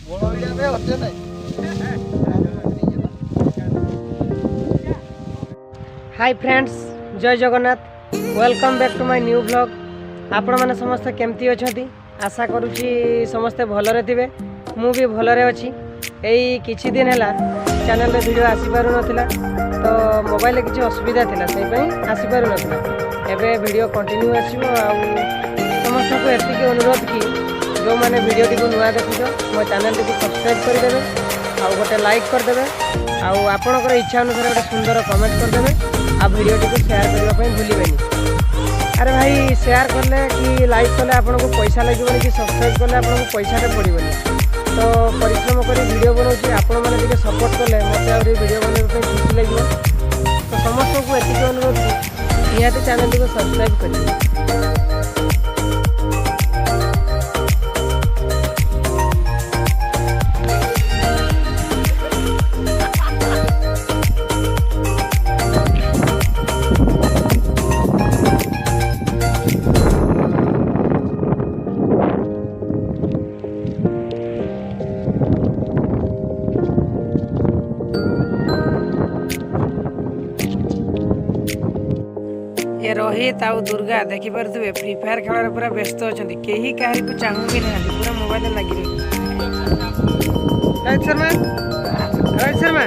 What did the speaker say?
हाय friends, जय Jagannath. Welcome back to my new blog. आपण मैंने समस्ते केमती अच्छा आशा करुँची समस्ते भलरे थे। मु भी भलरे अच्छी। यही किछि दिन है चैनल रे वीडियो आसीपार नाला तो मोबाइल किसी असुविधा थिला से आसीपार नाला। एबे वीडियो कंटिन्यू आसो। समस्त को एतिक अनुरोध कि जो मैंने वीडियो टी नुआ देखुच मो चैनल टी सब्सक्राइब करदे आउ गोटे लाइक करदे आपणकर इच्छा अनुसार गोटे सुंदर कमेंट करदे आ वीडियो टी शेयर करने भूलें। अरे भाई शेयर कले कि लाइक कले आपन को पैसा लगे कि सब्सक्राइब कले आपन को पैसा पड़ोनी तो परिश्रम कर वीडियो बनाऊँगी आपण मैंने सपोर्ट कले मत वीडियो बनाने खुशी लगे। तो समस्त को एतिक अनुरोध निहाती चैनल टी सब्सक्राइब करें। ये रोहित आउ दुर्गा देखिपे फ्री फायर खेल पूरा व्यस्त अच्छा कहीं कहीं को चाहू भी ना पूरा मोबाइल लगी। रोहित शर्मा